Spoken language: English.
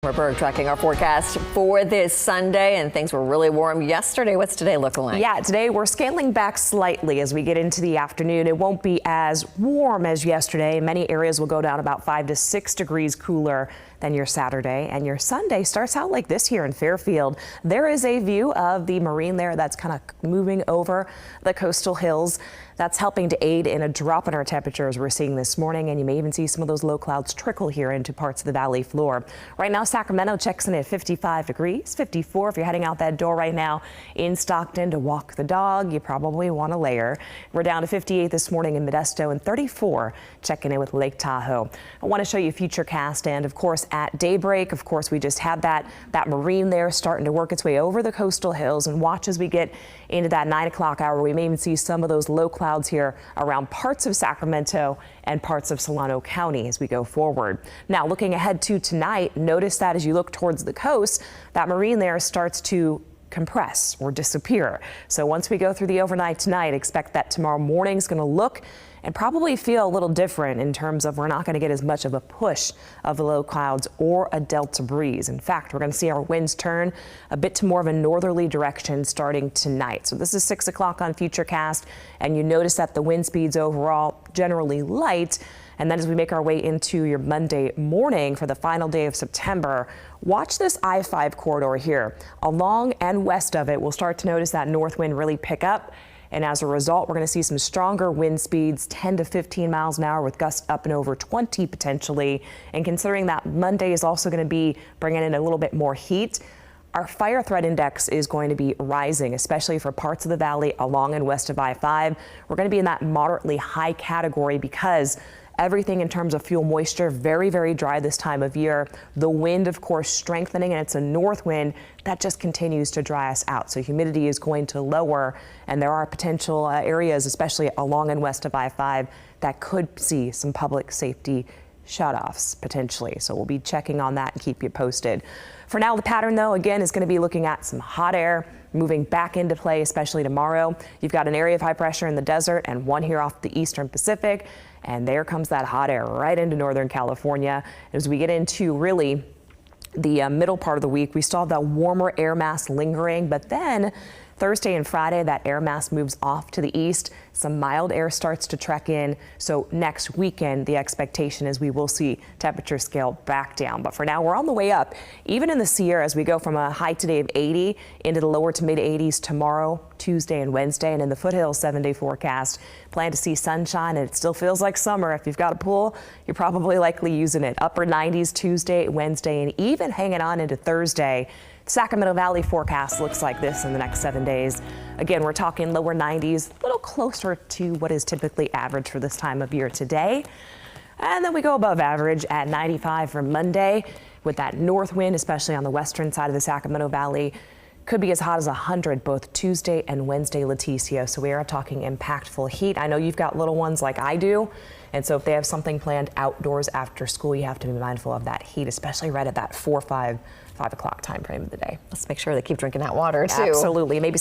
Berg tracking our forecast for this Sunday, and things were really warm yesterday. What's today looking like? Yeah, today we're scaling back slightly as we get into the afternoon. It won't be as warm as yesterday. Many areas will go down about 5 to 6 degrees cooler than your Saturday, and your Sunday starts out like this here in Fairfield. There is a view of the marine there that's kind of moving over the coastal hills. That's helping to aid in a drop in our temperatures we're seeing this morning, and you may even see some of those low clouds trickle here into parts of the valley floor. Right now, Sacramento checks in at 55 degrees, 54 if you're heading out that door right now. In Stockton to walk the dog, you probably want a layer. We're down to 58 this morning in Modesto and 34 checking in with Lake Tahoe. I want to show you Futurecast, and of course at daybreak, of course, we just had that marine there starting to work its way over the coastal hills, and watch as we get into that 9 o'clock hour. We may even see some of those low clouds here around parts of Sacramento and parts of Solano County as we go forward. Now, looking ahead to tonight, notice that as you look towards the coast, that marine there starts to compress or disappear. So once we go through the overnight tonight, expect that tomorrow morning is going to look and probably feel a little different in terms of we're not going to get as much of a push of the low clouds or a delta breeze. In fact, we're going to see our winds turn a bit to more of a northerly direction starting tonight. So this is 6 o'clock on Futurecast, and you notice that the wind speeds overall generally light. And then as we make our way into your Monday morning for the final day of September, watch this I-5 corridor here. Along and west of it, we'll start to notice that north wind really pick up. And as a result, we're going to see some stronger wind speeds, 10 to 15 miles an hour with gusts up and over 20 potentially. And considering that Monday is also going to be bringing in a little bit more heat, our fire threat index is going to be rising, especially for parts of the valley along and west of I-5. We're going to be in that moderately high category because everything in terms of fuel moisture, very, very dry this time of year. The wind, of course, strengthening, and it's a north wind that just continues to dry us out. So humidity is going to lower, and there are potential areas, especially along and west of I-5, that could see some public safety shutoffs potentially. So we'll be checking on that and keep you posted. For now, the pattern, though, again, is going to be looking at some hot air moving back into play, especially tomorrow. You've got an area of high pressure in the desert and one here off the eastern Pacific. And there comes that hot air right into Northern California. As we get into really the middle part of the week, we still have that warmer air mass lingering, but then Thursday and Friday, that air mass moves off to the east. Some mild air starts to trek in. So next weekend, the expectation is we will see temperature scale back down. But for now, we're on the way up. Even in the Sierra, as we go from a high today of 80 into the lower to mid 80s tomorrow, Tuesday and Wednesday. And in the foothills 7-day forecast, plan to see sunshine, and it still feels like summer. If you've got a pool, you're probably likely using it. Upper 90s Tuesday, Wednesday, and even hanging on into Thursday. Sacramento Valley forecast looks like this in the next 7 days. Again, we're talking lower 90s, a little closer to what is typically average for this time of year today. And then we go above average at 95 for Monday with that north wind, especially on the western side of the Sacramento Valley. Could be as hot as 100 both Tuesday and Wednesday, Leticia. So we are talking impactful heat. I know you've got little ones like I do. And so if they have something planned outdoors after school, you have to be mindful of that heat, especially right at that 5 o'clock time frame of the day. Let's make sure they keep drinking that water too. Absolutely. Maybe